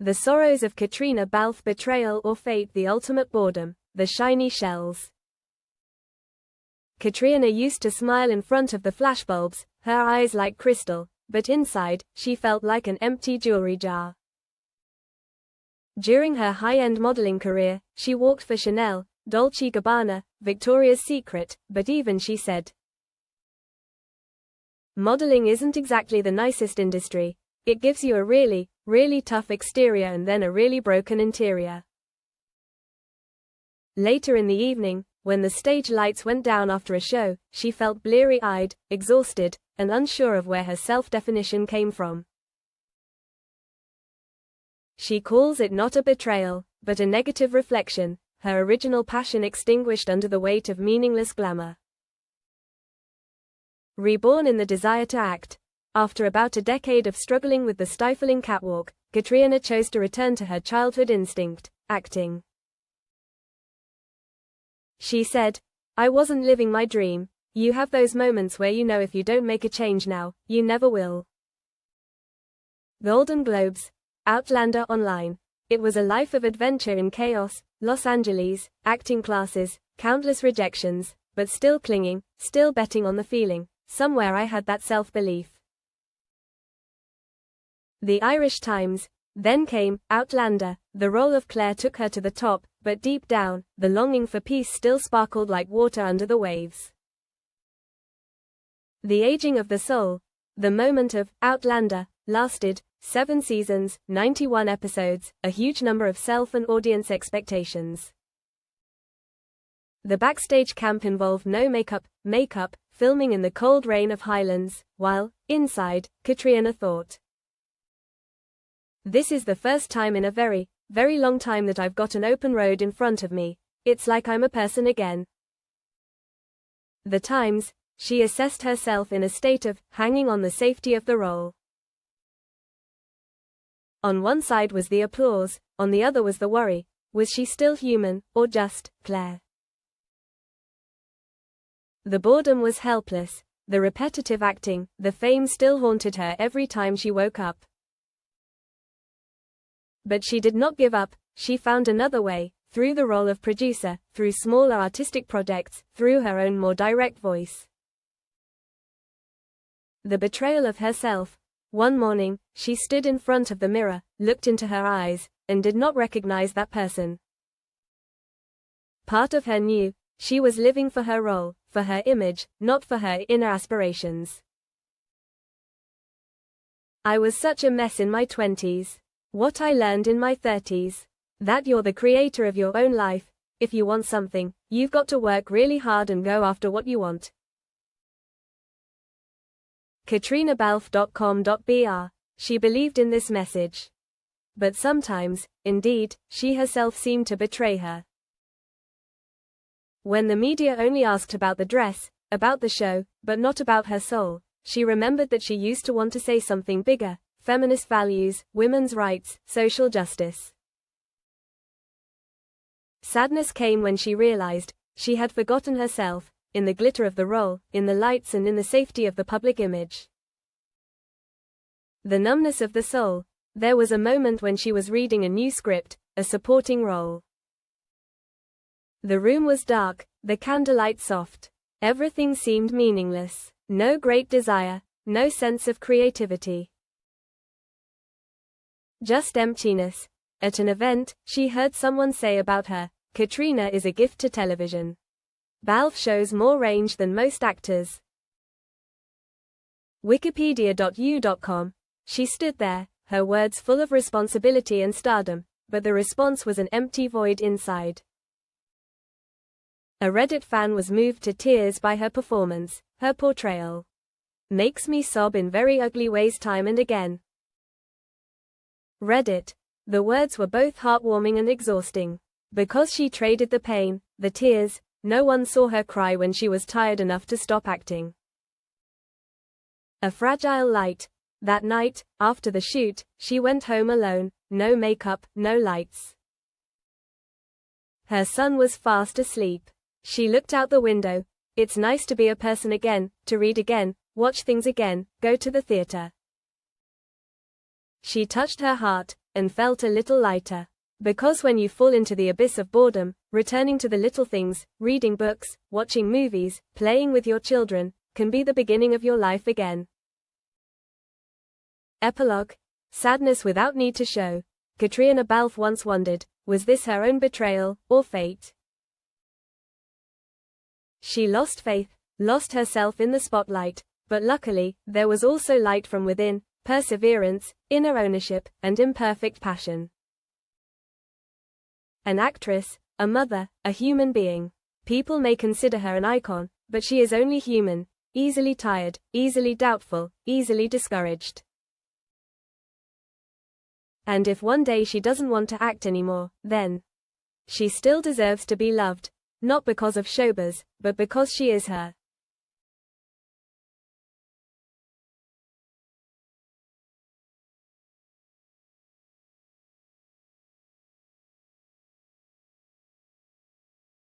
The Sorrows of Caitriona Balfe Betrayal or Fate, the Ultimate Boredom, The Shiny Shells. Caitriona used to smile in front of the flashbulbs, her eyes like crystal, but inside, she felt like an empty jewelry jar. During her high-end modeling career, she walked for Chanel, Dolce & Gabbana, Victoria's Secret, but even she said, "Modeling isn't exactly the nicest industry. It gives you a really, really tough exterior and then a really broken interior." Later in the evening, when the stage lights went down after a show, she felt bleary-eyed, exhausted, and unsure of where her self-definition came from. She calls it not a betrayal, but a negative reflection, her original passion extinguished under the weight of meaningless glamour. Reborn in the desire to act. After about a decade of struggling with the stifling catwalk, Caitriona chose to return to her childhood instinct, acting. She said, "I wasn't living my dream. You have those moments where you know if you don't make a change now, you never will." Golden Globes. Outlander Online. It was a life of adventure in chaos, Los Angeles, acting classes, countless rejections, but still clinging, still betting on the feeling. Somewhere I had that self-belief. The Irish Times. Then came Outlander. The role of Claire took her to the top, but deep down, the longing for peace still sparkled like water under the waves. The Aging of the Soul. The moment of Outlander lasted 7 seasons, 91 episodes, a huge number of self and audience expectations. The backstage camp involved no makeup, filming in the cold rain of Highlands, while, inside, Caitriona thought, "This is the first time in a very, very long time that I've got an open road in front of me. It's like I'm a person again." The Times. She assessed herself in a state of hanging on the safety of the role. On one side was the applause, on the other was the worry. Was she still human, or just Claire? The boredom was helpless. The repetitive acting, the fame still haunted her every time she woke up. But she did not give up. She found another way, through the role of producer, through smaller artistic projects, through her own more direct voice. The betrayal of herself. One morning, she stood in front of the mirror, looked into her eyes, and did not recognize that person. Part of her knew, she was living for her role, for her image, not for her inner aspirations. "I was such a mess in my 20s. What I learned in my 30s. That you're the creator of your own life. If you want something, you've got to work really hard and go after what you want." CaitrionaBalfe.com.br. She believed in this message. But sometimes, indeed, she herself seemed to betray her. When the media only asked about the dress, about the show, but not about her soul, she remembered that she used to want to say something bigger: feminist values, women's rights, social justice. Sadness came when she realized she had forgotten herself, in the glitter of the role, in the lights and in the safety of the public image. The numbness of the soul. There was a moment when she was reading a new script, a supporting role. The room was dark, the candlelight soft. Everything seemed meaningless. No great desire, no sense of creativity. Just emptiness. At an event, she heard someone say about her, "Caitriona is a gift to television. Balfe shows more range than most actors." Wikipedia.u.com. She stood there, her words full of responsibility and stardom, but the response was an empty void inside. A Reddit fan was moved to tears by her performance. Her portrayal makes me sob in very ugly ways time and again. Reddit. The words were both heartwarming and exhausting. Because she traded the pain, the tears. No one saw her cry when she was tired enough to stop acting. A fragile light. That night, after the shoot, she went home alone, no makeup, no lights. Her son was fast asleep. She looked out the window. It's nice to be a person again, to read again, watch things again, go to the theater. She touched her heart. and felt a little lighter. Because when you fall into the abyss of boredom, returning to the little things, reading books, watching movies, playing with your children, can be the beginning of your life again. Epilogue. Sadness without need to show. Caitriona Balfe once wondered, was this her own betrayal, or fate? She lost faith, lost herself in the spotlight, but luckily, there was also light from within, perseverance, inner ownership, and imperfect passion. An actress, a mother, a human being. People may consider her an icon, but she is only human, easily tired, easily doubtful, easily discouraged. And if one day she doesn't want to act anymore, then she still deserves to be loved, not because of showbiz, but because she is her.